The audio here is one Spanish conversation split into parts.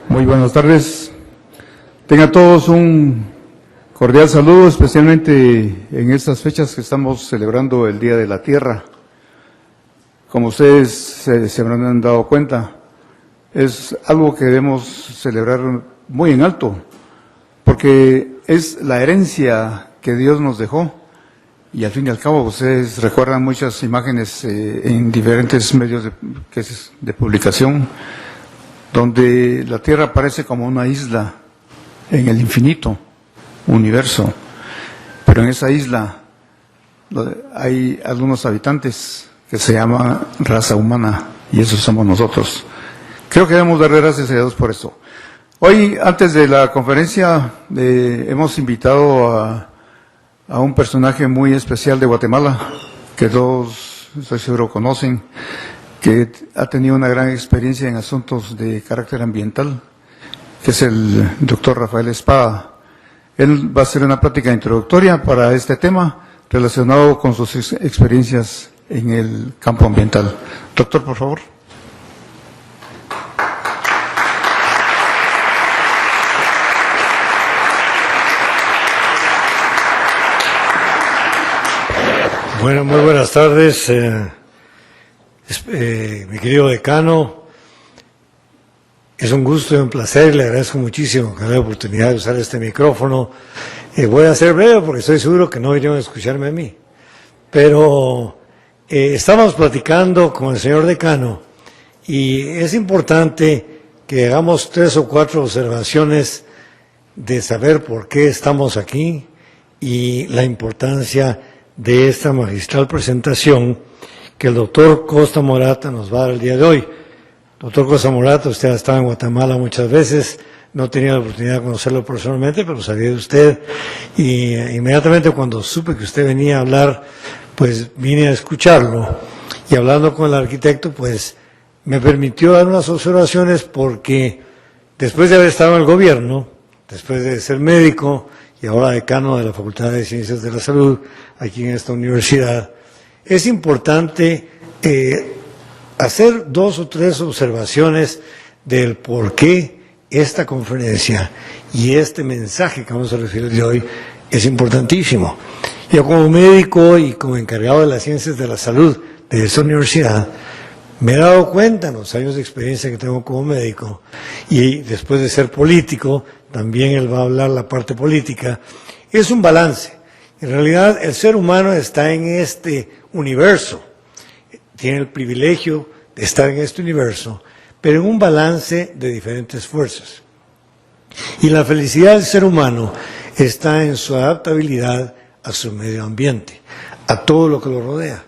Muy buenas tardes. Tengan todos un cordial saludo, especialmente en estas fechas que estamos celebrando el Día de la Tierra. Como ustedes se habrán dado cuenta, es algo que debemos celebrar muy en alto, porque es la herencia que Dios nos dejó. Y al fin y al cabo, ustedes recuerdan muchas imágenes en diferentes medios de publicación, donde la Tierra aparece como una isla en el infinito universo, pero en esa isla hay algunos habitantes que se llaman raza humana, y esos somos nosotros. Creo que debemos darle gracias a Dios por eso. Hoy, antes de la conferencia, hemos invitado a un personaje muy especial de Guatemala, que todos, estoy seguro, conocen, que ha tenido una gran experiencia en asuntos de carácter ambiental, que es el doctor Rafael Espada. Él va a hacer una plática introductoria para este tema relacionado con sus experiencias en el campo ambiental. Doctor, por favor. Bueno, muy buenas tardes, mi querido decano. Es un gusto y un placer, le agradezco muchísimo que me dé la oportunidad de usar este micrófono. Voy a ser breve porque estoy seguro que no vinieron a escucharme a mí. Pero estamos platicando con el señor decano y es importante que hagamos 3 o 4 observaciones de saber por qué estamos aquí y la importancia de esta magistral presentación que el doctor Costa Morata nos va a dar el día de hoy. Doctor Costa Morata, usted ha estado en Guatemala muchas veces, no he tenido la oportunidad de conocerlo personalmente, pero sabía de usted, y inmediatamente cuando supe que usted venía a hablar, pues vine a escucharlo, y hablando con el arquitecto, pues me permitió dar unas observaciones porque después de haber estado en el gobierno, después de ser médico, y ahora decano de la Facultad de Ciencias de la Salud, aquí en esta universidad, es importante hacer 2 o 3 observaciones del por qué esta conferencia y este mensaje que vamos a recibir de hoy es importantísimo. Yo como médico y como encargado de las ciencias de la salud de esta universidad, me he dado cuenta en los años de experiencia que tengo como médico y después de ser político, también él va a hablar la parte política, es un balance. En realidad el ser humano está en este universo, tiene el privilegio de estar en este universo, pero en un balance de diferentes fuerzas. Y la felicidad del ser humano está en su adaptabilidad a su medio ambiente, a todo lo que lo rodea,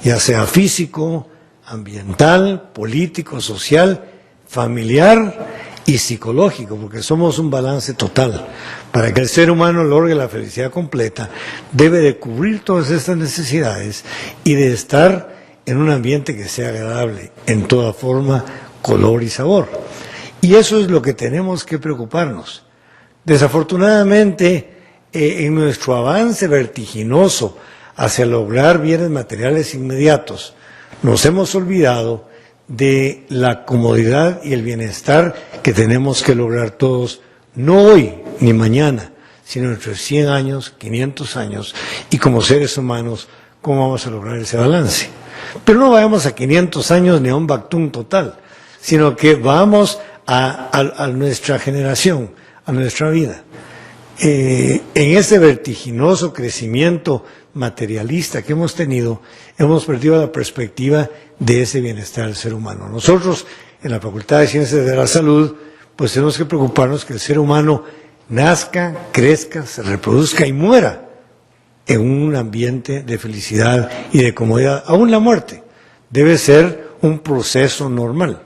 ya sea físico, ambiental, político, social, familiar y psicológico, porque somos un balance total. Para que el ser humano logre la felicidad completa, debe de cubrir todas estas necesidades y de estar en un ambiente que sea agradable, en toda forma, color y sabor. Y eso es lo que tenemos que preocuparnos. Desafortunadamente, en nuestro avance vertiginoso hacia lograr bienes materiales inmediatos, nos hemos olvidado de la comodidad y el bienestar que tenemos que lograr todos, no hoy ni mañana, sino entre 100 años, 500 años, y como seres humanos, ¿cómo vamos a lograr ese balance? Pero no vayamos a 500 años ni a un Bactún total, sino que vamos a nuestra generación, a nuestra vida. En ese vertiginoso crecimiento materialista que hemos tenido, hemos perdido la perspectiva de ese bienestar del ser humano. Nosotros, en la Facultad de Ciencias de la Salud, pues tenemos que preocuparnos que el ser humano nazca, crezca, se reproduzca y muera en un ambiente de felicidad y de comodidad. Aún la muerte debe ser un proceso normal.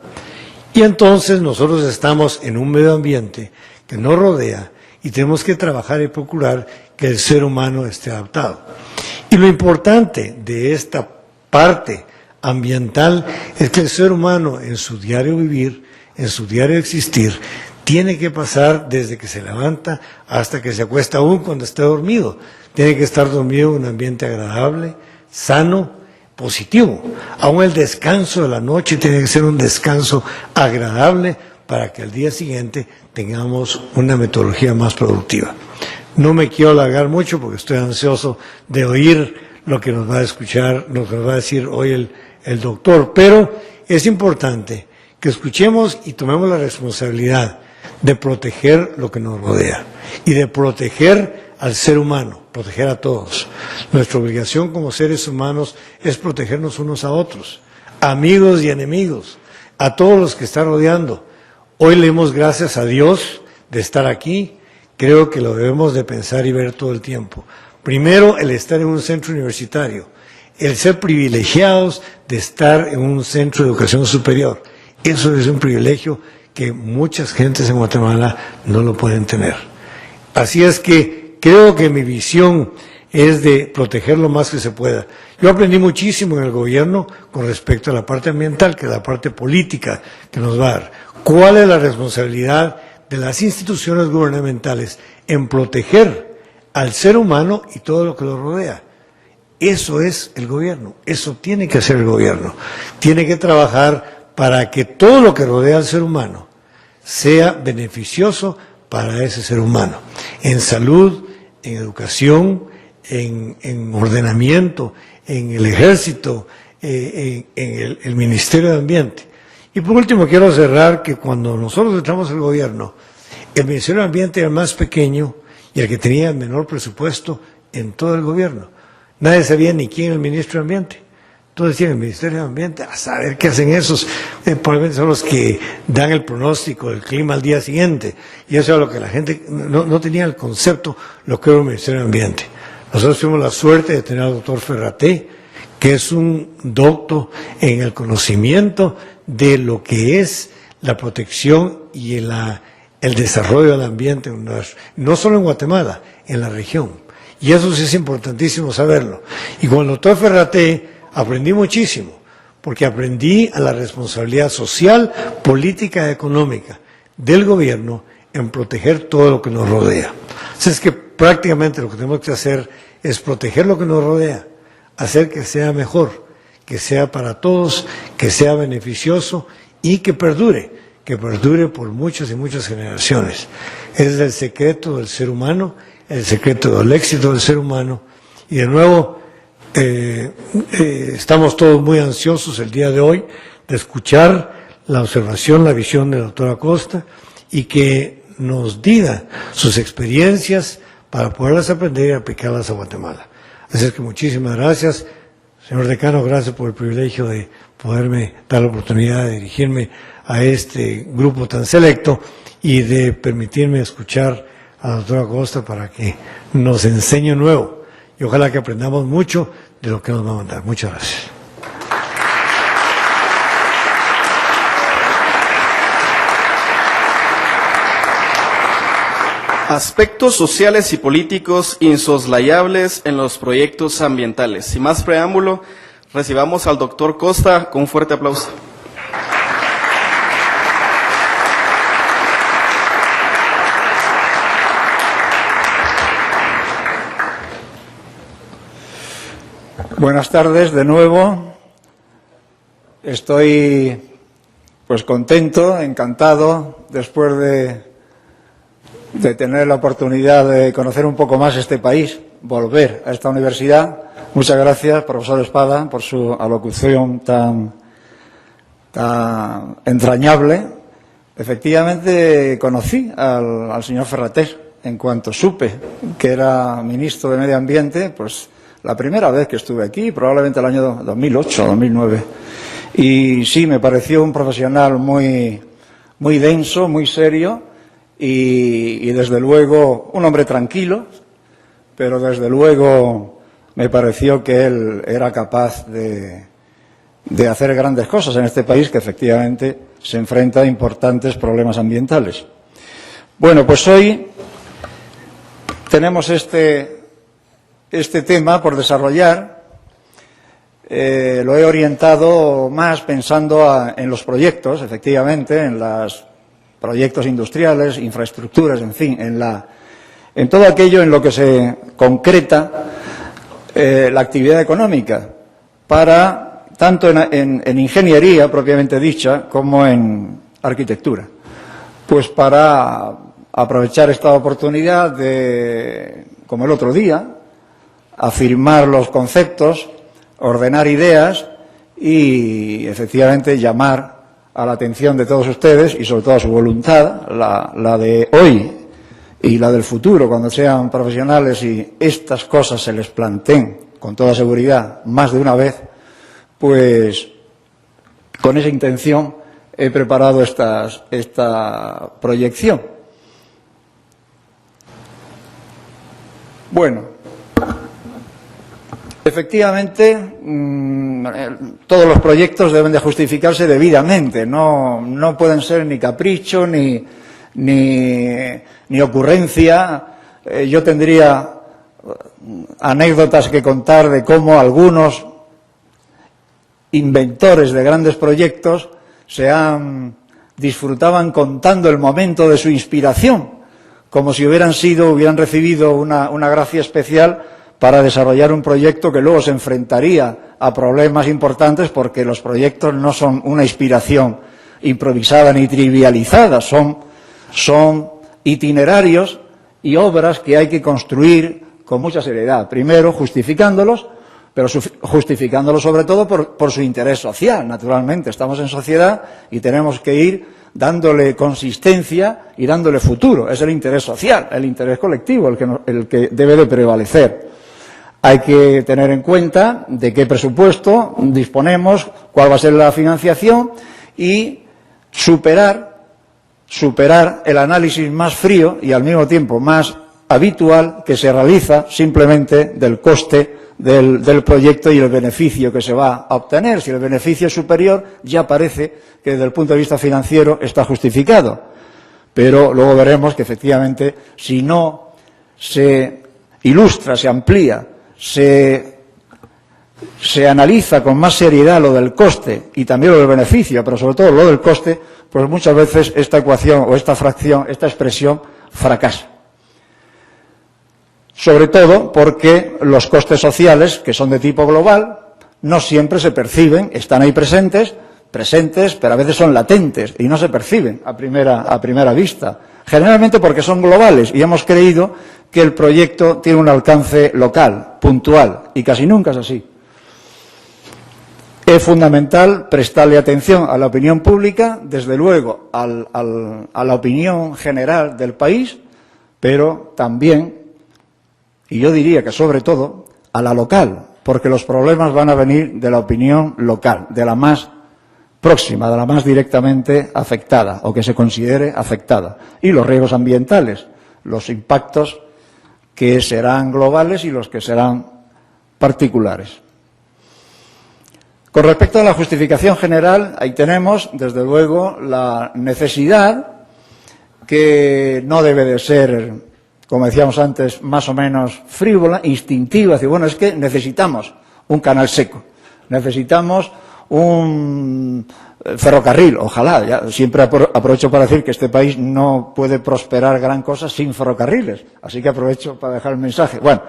Y entonces nosotros estamos en un medio ambiente que nos rodea y tenemos que trabajar y procurar que el ser humano esté adaptado. Y lo importante de esta parte ambiental es que el ser humano en su diario vivir, en su diario existir, tiene que pasar desde que se levanta hasta que se acuesta, aún cuando esté dormido. Tiene que estar dormido en un ambiente agradable, sano, positivo. Aún el descanso de la noche tiene que ser un descanso agradable para que al día siguiente tengamos una metodología más productiva. No me quiero alargar mucho porque estoy ansioso de oír lo que nos va a escuchar, lo que nos va a decir hoy el doctor, pero es importante que escuchemos y tomemos la responsabilidad de proteger lo que nos rodea y de proteger al ser humano, proteger a todos. Nuestra obligación como seres humanos es protegernos unos a otros, amigos y enemigos, a todos los que están rodeando. Hoy le damos gracias a Dios de estar aquí, creo que lo debemos de pensar y ver todo el tiempo. Primero, el estar en un centro universitario, el ser privilegiados de estar en un centro de educación superior. Eso es un privilegio que muchas gentes en Guatemala no lo pueden tener. Así es que creo que mi visión es de proteger lo más que se pueda. Yo aprendí muchísimo en el gobierno con respecto a la parte ambiental, que es la parte política que nos va a dar. ¿Cuál es la responsabilidad de las instituciones gubernamentales en proteger al ser humano y todo lo que lo rodea? Eso es el gobierno, eso tiene que hacer el gobierno. Tiene que trabajar para que todo lo que rodea al ser humano sea beneficioso para ese ser humano, en salud, en educación, en ordenamiento, en el ejército, en el Ministerio de Ambiente. Y por último quiero cerrar que cuando nosotros entramos al gobierno, el Ministerio de Ambiente era el más pequeño y el que tenía el menor presupuesto en todo el gobierno. Nadie sabía ni quién era el ministro de Ambiente. Todos decían el Ministerio de Ambiente, a saber qué hacen esos, probablemente son los que dan el pronóstico del clima al día siguiente. Y eso era lo que la gente no tenía el concepto, lo que era el Ministerio de Ambiente. Nosotros tuvimos la suerte de tener al doctor Ferraté, que es un doctor en el conocimiento de lo que es la protección y el desarrollo del ambiente, no solo en Guatemala, en la región. Y eso sí es importantísimo saberlo. Y con el doctor Ferraté aprendí muchísimo, porque aprendí a la responsabilidad social, política y económica del gobierno en proteger todo lo que nos rodea. Así es que prácticamente lo que tenemos que hacer es proteger lo que nos rodea, hacer que sea mejor, que sea para todos, que sea beneficioso y que perdure por muchas y muchas generaciones. Es el secreto del ser humano, el secreto del éxito del ser humano. Y de nuevo, estamos todos muy ansiosos el día de hoy de escuchar la observación, la visión del doctor Acosta y que nos diga sus experiencias para poderlas aprender y aplicarlas a Guatemala. Así es que muchísimas gracias. Señor decano, gracias por el privilegio de poderme dar la oportunidad de dirigirme a este grupo tan selecto y de permitirme escuchar a la doctora Acosta para que nos enseñe nuevo. Y ojalá que aprendamos mucho de lo que nos va a mandar. Muchas gracias. Aspectos sociales y políticos insoslayables en los proyectos ambientales. Sin más preámbulo, recibamos al doctor Costa con un fuerte aplauso. Buenas tardes de nuevo. Estoy pues contento, encantado, después de tener la oportunidad de conocer un poco más este país, volver a esta universidad. Muchas gracias, profesor Espada, por su alocución tan entrañable. Efectivamente, conocí al señor Ferraté en cuanto supe que era ministro de Medio Ambiente, pues la primera vez que estuve aquí, probablemente el año 2008 o 2009. Y sí, me pareció un profesional muy denso, muy serio y desde luego un hombre tranquilo, pero desde luego me pareció que él era capaz de hacer grandes cosas en este país que efectivamente se enfrenta a importantes problemas ambientales. Bueno, pues hoy tenemos este tema por desarrollar. Lo he orientado más pensando en los proyectos, efectivamente, en los proyectos industriales, infraestructuras, en fin, en todo aquello en lo que se concreta la actividad económica, tanto en ingeniería propiamente dicha como en arquitectura. pues para aprovechar esta oportunidad de, como el otro día, afirmar los conceptos, ordenar ideas y, efectivamente, llamar a la atención de todos ustedes y, sobre todo, a su voluntad, la de hoy y la del futuro, cuando sean profesionales y estas cosas se les planteen con toda seguridad más de una vez, pues con esa intención he preparado esta proyección. Bueno, efectivamente, todos los proyectos deben de justificarse debidamente, no pueden ser ni capricho ni ocurrencia. Yo tendría anécdotas que contar de cómo algunos inventores de grandes proyectos disfrutaban contando el momento de su inspiración, como si hubieran recibido una gracia especial para desarrollar un proyecto que luego se enfrentaría a problemas importantes, porque los proyectos no son una inspiración improvisada ni trivializada, son itinerarios y obras que hay que construir con mucha seriedad. Primero, justificándolos, pero justificándolos sobre todo por su interés social, naturalmente. Estamos en sociedad y tenemos que ir dándole consistencia y dándole futuro. Es el interés social, el interés colectivo el que debe de prevalecer. Hay que tener en cuenta de qué presupuesto disponemos, cuál va a ser la financiación y superar el análisis más frío y al mismo tiempo más habitual que se realiza simplemente del coste del proyecto y el beneficio que se va a obtener. Si el beneficio es superior, ya parece que desde el punto de vista financiero está justificado. Pero luego veremos que efectivamente, si no se ilustra, se amplía, se analiza con más seriedad lo del coste y también lo del beneficio, pero sobre todo lo del coste, pues muchas veces esta ecuación o esta fracción, esta expresión, fracasa. Sobre todo porque los costes sociales, que son de tipo global, no siempre se perciben, están ahí presentes, pero a veces son latentes y no se perciben a primera vista. Generalmente porque son globales y hemos creído que el proyecto tiene un alcance local, puntual, y casi nunca es así. Es fundamental prestarle atención a la opinión pública, desde luego a la opinión general del país, pero también, y yo diría que sobre todo, a la local, porque los problemas van a venir de la opinión local, de la más próxima, de la más directamente afectada o que se considere afectada. Y los riesgos ambientales, los impactos que serán globales y los que serán particulares. Con respecto a la justificación general, ahí tenemos, desde luego, la necesidad, que no debe de ser, como decíamos antes, más o menos frívola, instintiva. Decir, bueno, es que necesitamos un canal seco, necesitamos un ferrocarril, ojalá. Ya siempre aprovecho para decir que este país no puede prosperar gran cosa sin ferrocarriles, así que aprovecho para dejar el mensaje. Bueno,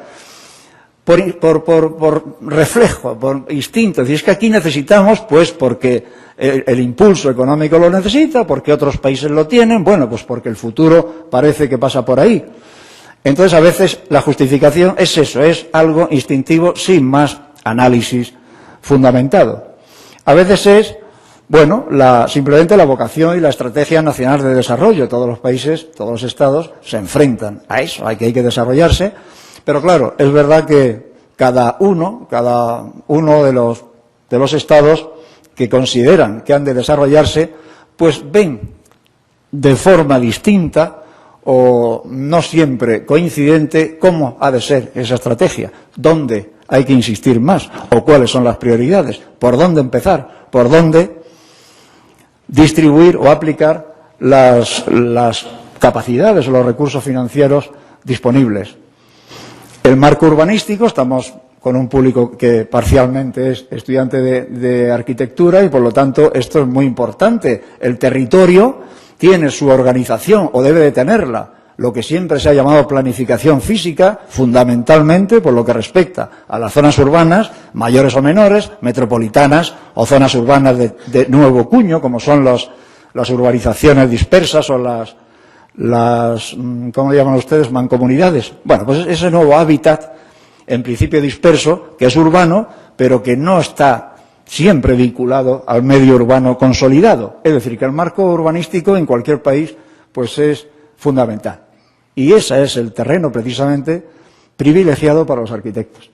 por reflejo, por instinto, es que aquí necesitamos, pues porque el impulso económico lo necesita, porque otros países lo tienen, bueno, pues porque el futuro parece que pasa por ahí. Entonces, a veces la justificación es eso, es algo instintivo sin más análisis fundamentado. A veces es, bueno, simplemente la vocación y la estrategia nacional de desarrollo. Todos los países, todos los estados se enfrentan a eso, hay que desarrollarse. Pero claro, es verdad que cada uno de los estados que consideran que han de desarrollarse, pues ven de forma distinta o no siempre coincidente cómo ha de ser esa estrategia, dónde hay que insistir más o cuáles son las prioridades, por dónde empezar, por dónde distribuir o aplicar las capacidades o los recursos financieros disponibles. El marco urbanístico, estamos con un público que parcialmente es estudiante de arquitectura y, por lo tanto, esto es muy importante. El territorio tiene su organización o debe de tenerla, lo que siempre se ha llamado planificación física, fundamentalmente por lo que respecta a las zonas urbanas, mayores o menores, metropolitanas o zonas urbanas de nuevo cuño, como son las urbanizaciones dispersas o las ¿cómo llaman ustedes?, mancomunidades. Bueno, pues ese nuevo hábitat, en principio disperso, que es urbano, pero que no está siempre vinculado al medio urbano consolidado. Es decir, que el marco urbanístico en cualquier país pues es fundamental. Y ese es el terreno, precisamente, privilegiado para los arquitectos.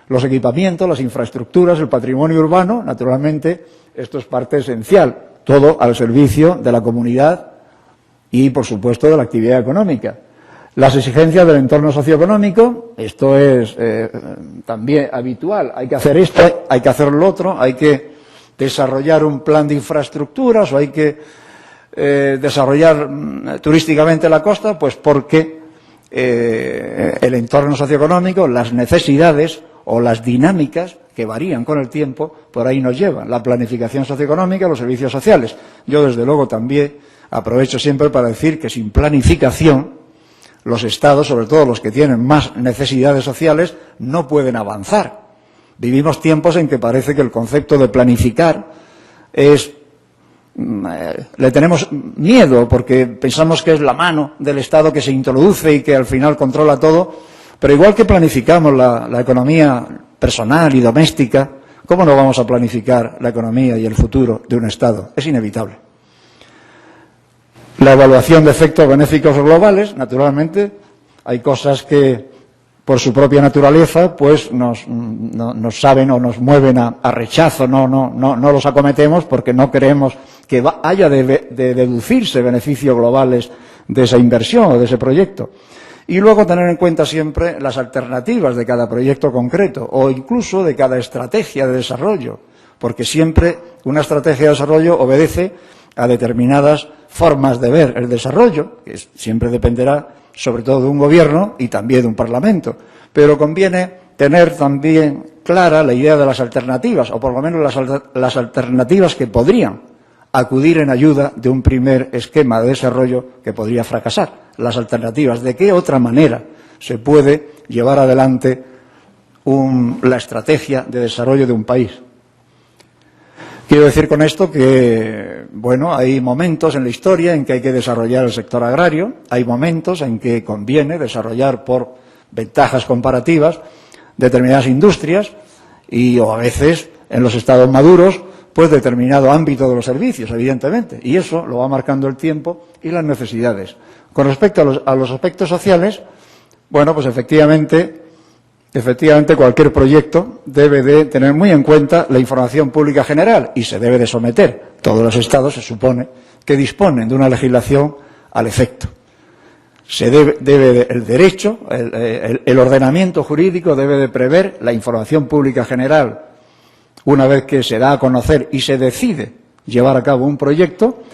Los equipamientos, las infraestructuras, el patrimonio urbano, naturalmente, esto es parte esencial, todo al servicio de la comunidad y, por supuesto, de la actividad económica. Las exigencias del entorno socioeconómico, esto es también habitual, hay que hacer esto, hay que hacer lo otro, hay que desarrollar un plan de infraestructuras o hay que desarrollar turísticamente la costa, pues porque el entorno socioeconómico, las necesidades o las dinámicas que varían con el tiempo, por ahí nos llevan. La planificación socioeconómica, los servicios sociales. Yo, desde luego, también aprovecho siempre para decir que sin planificación, los estados, sobre todo los que tienen más necesidades sociales, no pueden avanzar. Vivimos tiempos en que parece que el concepto de planificar le tenemos miedo porque pensamos que es la mano del Estado que se introduce y que al final controla todo, pero igual que planificamos la economía personal y doméstica, ¿cómo no vamos a planificar la economía y el futuro de un Estado? Es inevitable. La evaluación de efectos benéficos globales, naturalmente, hay cosas que por su propia naturaleza pues nos saben o nos mueven a rechazo, no los acometemos porque no creemos que haya de deducirse beneficios globales de esa inversión o de ese proyecto. Y luego tener en cuenta siempre las alternativas de cada proyecto concreto o incluso de cada estrategia de desarrollo, porque siempre una estrategia de desarrollo obedece a determinadas formas de ver el desarrollo, que siempre dependerá sobre todo de un gobierno y también de un parlamento, pero conviene tener también clara la idea de las alternativas, o por lo menos las alternativas que podrían acudir en ayuda de un primer esquema de desarrollo que podría fracasar. Las alternativas, de qué otra manera se puede llevar adelante la estrategia de desarrollo de un país. Quiero decir con esto que, bueno, hay momentos en la historia en que hay que desarrollar el sector agrario, hay momentos en que conviene desarrollar por ventajas comparativas determinadas industrias o a veces en los estados maduros pues determinado ámbito de los servicios, evidentemente, y eso lo va marcando el tiempo y las necesidades. Con respecto a los aspectos sociales, bueno, pues efectivamente cualquier proyecto debe de tener muy en cuenta la información pública general y se debe de someter. Todos los estados se supone que disponen de una legislación al efecto. El derecho, el ordenamiento jurídico debe de prever la información pública general una vez que se da a conocer y se decide llevar a cabo un proyecto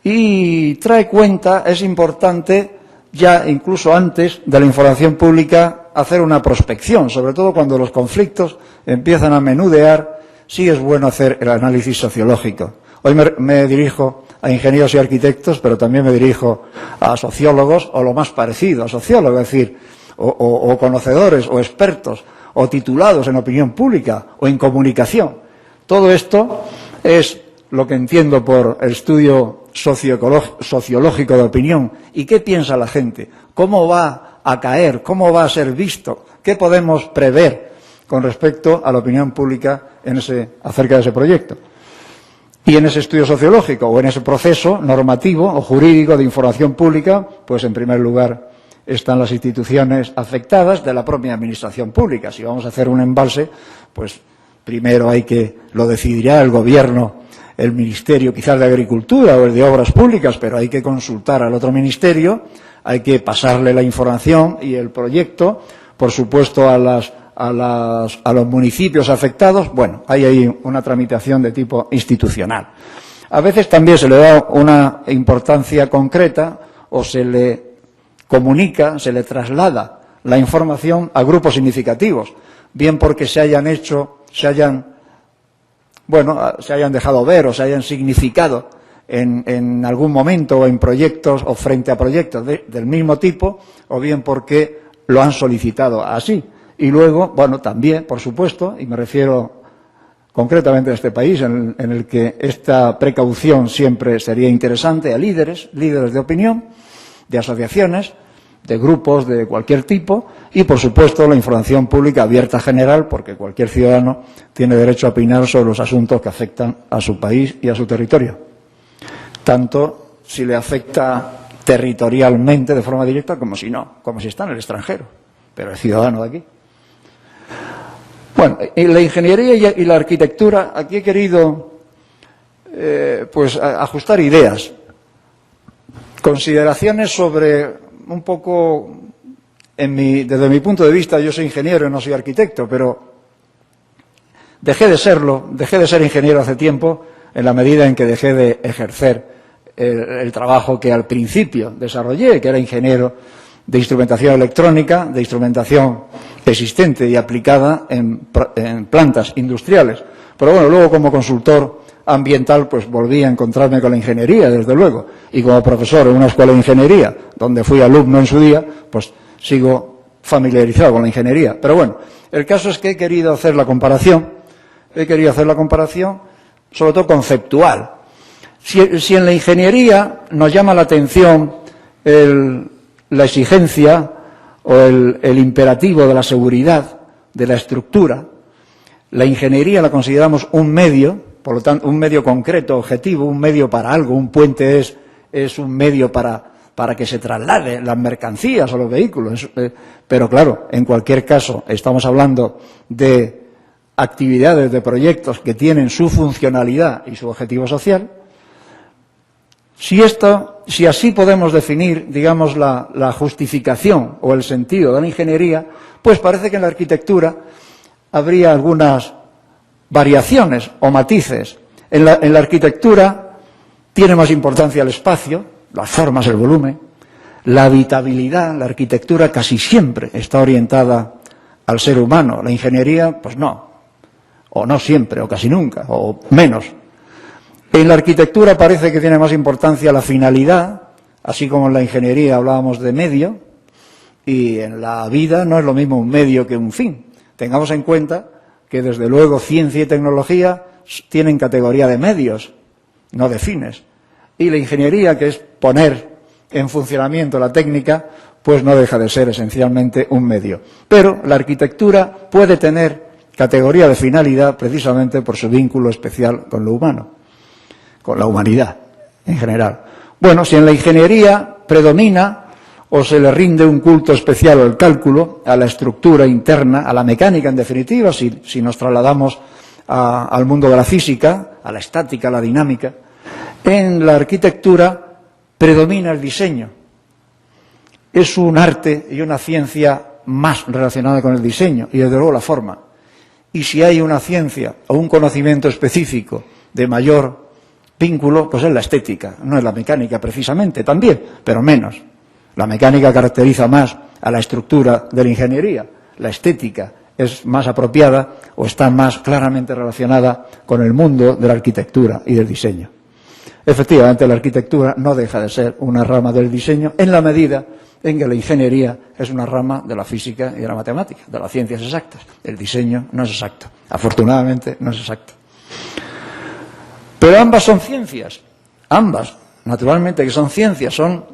y trae cuenta, es importante ya incluso antes de la información pública hacer una prospección, sobre todo cuando los conflictos empiezan a menudear, sí es bueno hacer el análisis sociológico. Hoy me dirijo a ingenieros y arquitectos, pero también me dirijo a sociólogos o lo más parecido a sociólogos, es decir, o conocedores o expertos o titulados en opinión pública o en comunicación. Todo esto es lo que entiendo por el estudio sociológico de opinión. ¿Y qué piensa la gente? ¿Cómo va a caer? ¿Cómo va a ser visto? ¿Qué podemos prever con respecto a la opinión pública acerca de ese proyecto? Y en ese estudio sociológico o en ese proceso normativo o jurídico de información pública, pues en primer lugar están las instituciones afectadas de la propia administración pública. Si vamos a hacer un embalse, pues primero lo decidirá el gobierno, el ministerio quizás de Agricultura o el de Obras Públicas, pero hay que consultar al otro ministerio, hay que pasarle la información y el proyecto, por supuesto a los municipios afectados. Bueno, hay ahí una tramitación de tipo institucional. A veces también se le da una importancia concreta o se le comunica, se le traslada la información a grupos significativos, bien porque se hayan dejado ver o se hayan significado en algún momento o en proyectos o frente a proyectos del mismo tipo, o bien porque lo han solicitado así. Y luego, bueno, también, por supuesto, y me refiero concretamente en este país, en el que esta precaución siempre sería interesante, a líderes de opinión, de asociaciones, de grupos de cualquier tipo y, por supuesto, la información pública abierta general, porque cualquier ciudadano tiene derecho a opinar sobre los asuntos que afectan a su país y a su territorio, tanto si le afecta territorialmente de forma directa como si no, como si está en el extranjero, pero es ciudadano de aquí. Bueno, en la ingeniería y la arquitectura, aquí he querido pues ajustar ideas, consideraciones sobre un poco, desde mi punto de vista, yo soy ingeniero y no soy arquitecto, pero dejé de ser ingeniero hace tiempo en la medida en que dejé de ejercer el trabajo que al principio desarrollé, que era ingeniero de instrumentación electrónica, de instrumentación existente y aplicada en plantas industriales. Pero bueno, luego como consultor ambiental, pues volví a encontrarme con la ingeniería, desde luego, y como profesor en una escuela de ingeniería, donde fui alumno en su día, pues sigo familiarizado con la ingeniería. Pero bueno, el caso es que he querido hacer la comparación, sobre todo conceptual. Si en la ingeniería nos llama la atención la exigencia o el imperativo de la seguridad, de la estructura, la ingeniería la consideramos un medio, por lo tanto, un medio concreto, objetivo, un medio para algo. Un puente es un medio para que se trasladen las mercancías o los vehículos. Pero claro, en cualquier caso, estamos hablando de actividades, de proyectos que tienen su funcionalidad y su objetivo social. Si así podemos definir, digamos, la justificación o el sentido de la ingeniería, pues parece que en la arquitectura habría algunas variaciones o matices. En la arquitectura tiene más importancia el espacio, las formas, el volumen, la habitabilidad. La arquitectura casi siempre está orientada al ser humano. La ingeniería, pues no, o no siempre, o casi nunca, o menos. En la arquitectura parece que tiene más importancia la finalidad, así como en la ingeniería hablábamos de medio, y en la vida no es lo mismo un medio que un fin. Tengamos en cuenta que, desde luego, ciencia y tecnología tienen categoría de medios, no de fines. Y la ingeniería, que es poner en funcionamiento la técnica, pues no deja de ser esencialmente un medio. Pero la arquitectura puede tener categoría de finalidad precisamente por su vínculo especial con lo humano, con la humanidad en general. Bueno, si en la ingeniería predomina o se le rinde un culto especial al cálculo, a la estructura interna, a la mecánica en definitiva, si nos trasladamos al mundo de la física, a la estática, a la dinámica, en la arquitectura predomina el diseño. Es un arte y una ciencia más relacionada con el diseño y, desde luego, la forma. Y si hay una ciencia o un conocimiento específico de mayor vínculo, pues es la estética, no es la mecánica precisamente, también, pero menos. La mecánica caracteriza más a la estructura de la ingeniería. La estética es más apropiada o está más claramente relacionada con el mundo de la arquitectura y del diseño. Efectivamente, la arquitectura no deja de ser una rama del diseño en la medida en que la ingeniería es una rama de la física y de la matemática, de las ciencias exactas. El diseño no es exacto. Afortunadamente, no es exacto. Pero ambas son ciencias. Ambas, naturalmente que son ciencias, son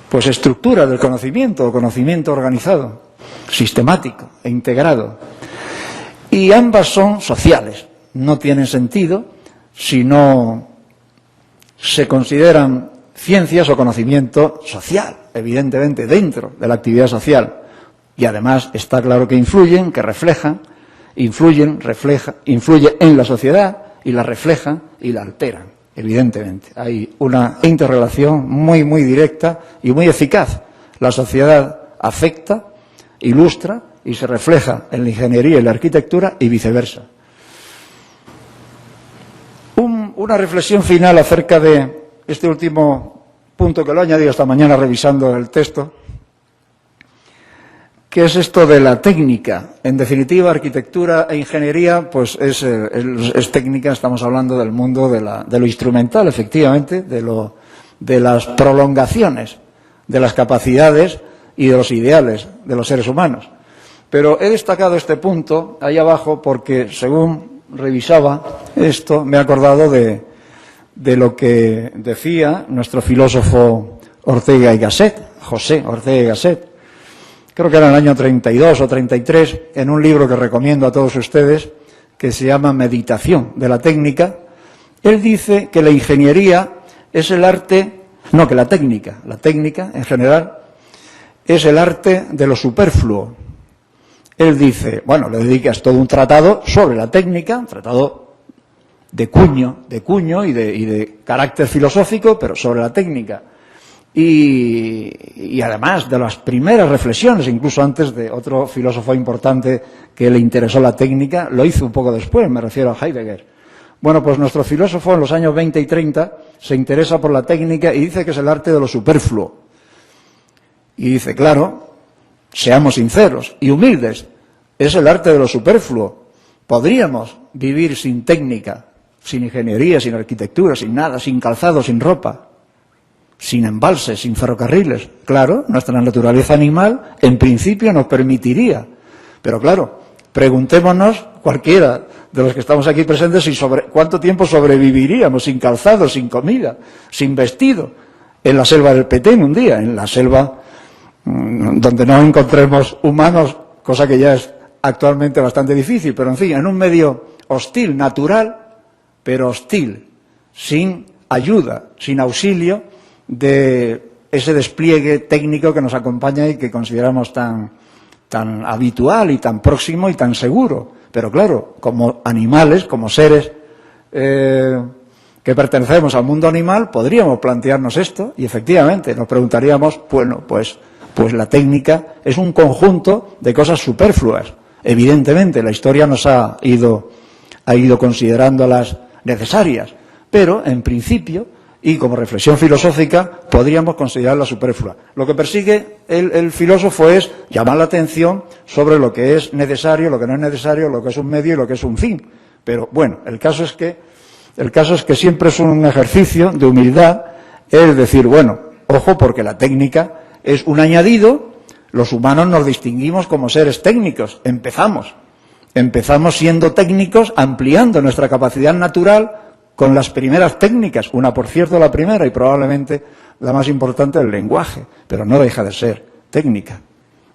pues estructuras del conocimiento, o conocimiento organizado, sistemático e integrado. Y ambas son sociales. No tienen sentido si no se consideran ciencias o conocimiento social, evidentemente dentro de la actividad social. Y además está claro que influyen, que reflejan, influyen en la sociedad y la reflejan y la alteran. Evidentemente, hay una interrelación muy, muy directa y muy eficaz. La sociedad afecta, ilustra y se refleja en la ingeniería y la arquitectura y viceversa. Una reflexión final acerca de este último punto que lo he añadido esta mañana revisando el texto, que es esto de la técnica. En definitiva, arquitectura e ingeniería, pues es técnica. Estamos hablando del mundo de lo instrumental, efectivamente, de las prolongaciones, de las capacidades y de los ideales de los seres humanos. Pero he destacado este punto ahí abajo porque, según revisaba esto, me he acordado de lo que decía nuestro filósofo Ortega y Gasset, José Ortega y Gasset, creo que era en el año 32 o 33, en un libro que recomiendo a todos ustedes, que se llama Meditación de la técnica. Él dice que la ingeniería es el arte, no, que la técnica en general es el arte de lo superfluo. Él dice, bueno, le dedicas todo un tratado sobre la técnica, un tratado de cuño y de carácter filosófico, pero sobre la técnica. Y además de las primeras reflexiones, incluso antes de otro filósofo importante que le interesó la técnica, lo hizo un poco después, me refiero a Heidegger. Bueno, pues nuestro filósofo en los años 20 y 30 se interesa por la técnica y dice que es el arte de lo superfluo. Y dice, claro, seamos sinceros y humildes, es el arte de lo superfluo. Podríamos vivir sin técnica, sin ingeniería, sin arquitectura, sin nada, sin calzado, sin ropa, sin embalses, sin ferrocarriles. Claro, nuestra naturaleza animal en principio nos permitiría. Pero claro, preguntémonos, cualquiera de los que estamos aquí presentes, si cuánto tiempo sobreviviríamos sin calzado, sin comida, sin vestido, en la selva del Petén un día, en la selva donde no encontremos humanos, cosa que ya es actualmente bastante difícil, pero en fin, en un medio hostil, natural, pero hostil, sin ayuda, sin auxilio de ese despliegue técnico que nos acompaña y que consideramos tan habitual y tan próximo y tan seguro. Pero claro, como animales, como seres que pertenecemos al mundo animal, podríamos plantearnos esto y efectivamente nos preguntaríamos, bueno, pues la técnica es un conjunto de cosas superfluas. Evidentemente, la historia nos ha ido considerándolas necesarias, pero en principio, y como reflexión filosófica, podríamos considerarla superflua. Lo que persigue el filósofo es llamar la atención sobre lo que es necesario, lo que no es necesario, lo que es un medio y lo que es un fin. Pero bueno, el caso es que siempre es un ejercicio de humildad, es decir, bueno, ojo, porque la técnica es un añadido. Los humanos nos distinguimos como seres técnicos, empezamos siendo técnicos, ampliando nuestra capacidad natural con las primeras técnicas, una por cierto la primera y probablemente la más importante, el lenguaje, pero no deja de ser técnica,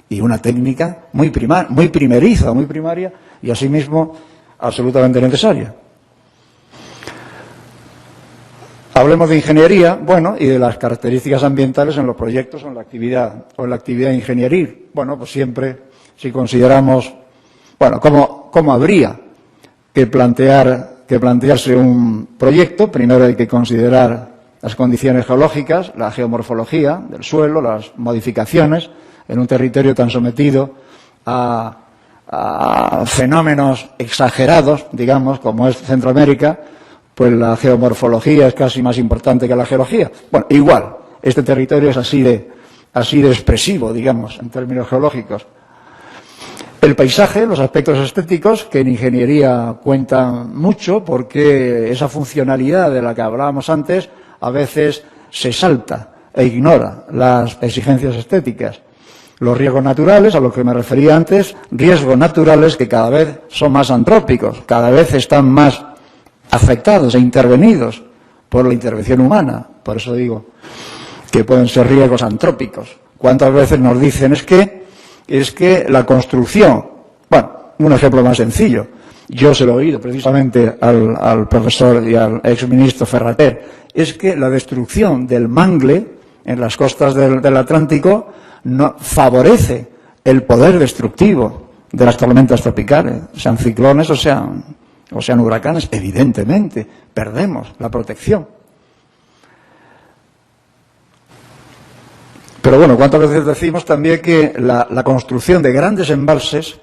y una técnica muy primeriza, muy primaria y asimismo absolutamente necesaria. Hablemos de ingeniería, bueno, y de las características ambientales en los proyectos o en la actividad ingenieril. Bueno, pues siempre, si consideramos, bueno, cómo habría que plantearse un proyecto, primero hay que considerar las condiciones geológicas, la geomorfología del suelo, las modificaciones en un territorio tan sometido a fenómenos exagerados, digamos, como es Centroamérica. Pues la geomorfología es casi más importante que la geología. Bueno, igual, este territorio es así de expresivo, digamos, en términos geológicos. El paisaje, los aspectos estéticos, que en ingeniería cuentan mucho, porque esa funcionalidad de la que hablábamos antes a veces se salta e ignora las exigencias estéticas. Los riesgos naturales, a los que me refería antes, riesgos naturales que cada vez son más antrópicos, cada vez están más afectados e intervenidos por la intervención humana. Por eso digo que pueden ser riesgos antrópicos. ¿Cuántas veces nos dicen es que la construcción, bueno, un ejemplo más sencillo, yo se lo he oído precisamente al profesor y al exministro Ferrater, es que la destrucción del mangle en las costas del Atlántico no favorece el poder destructivo de las tormentas tropicales, sean ciclones o sean huracanes. Evidentemente perdemos la protección. Pero bueno, ¿cuántas veces decimos también que la construcción de grandes embalses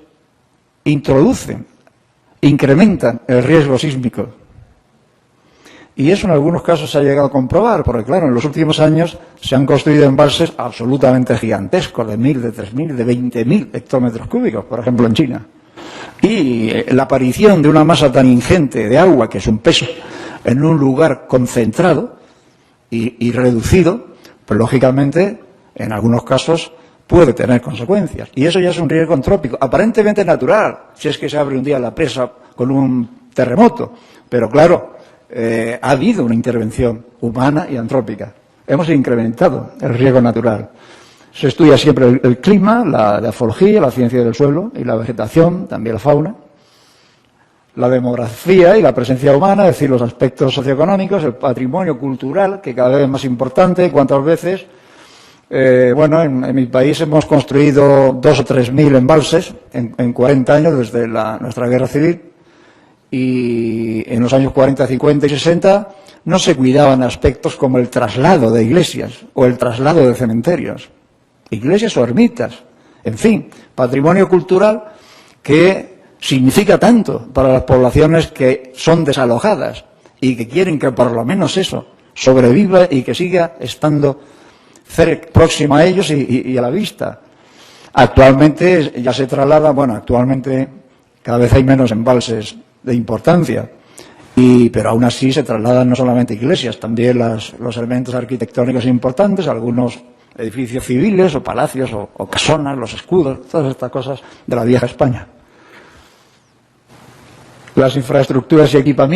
incrementan el riesgo sísmico? Y eso en algunos casos se ha llegado a comprobar, porque claro, en los últimos años se han construido embalses absolutamente gigantescos, de 1.000, de 3.000, de 20.000 hectómetros cúbicos, por ejemplo en China. Y la aparición de una masa tan ingente de agua, que es un peso, en un lugar concentrado y reducido, pues lógicamente, en algunos casos, puede tener consecuencias. Y eso ya es un riesgo antrópico, aparentemente natural, si es que se abre un día la presa con un terremoto. Pero claro, ha habido una intervención humana y antrópica. Hemos incrementado el riesgo natural. Se estudia siempre el clima, la geología, la ciencia del suelo y la vegetación, también la fauna, la demografía y la presencia humana, es decir, los aspectos socioeconómicos, el patrimonio cultural, que cada vez es más importante. ¿Cuántas veces? Bueno, en mi país hemos construido 2.000 o 3.000 embalses en 40 años desde nuestra guerra civil, y en los años 40, 50 y 60 no se cuidaban aspectos como el traslado de iglesias o el traslado de cementerios, iglesias o ermitas, en fin, patrimonio cultural que significa tanto para las poblaciones que son desalojadas y que quieren que por lo menos eso sobreviva y que siga estando próximo a ellos y a la vista. Actualmente ya se traslada, bueno, actualmente cada vez hay menos embalses de importancia, pero aún así se trasladan no solamente iglesias, también los elementos arquitectónicos importantes, algunos edificios civiles o palacios o casonas, los escudos, todas estas cosas de la vieja España. Las infraestructuras y equipamientos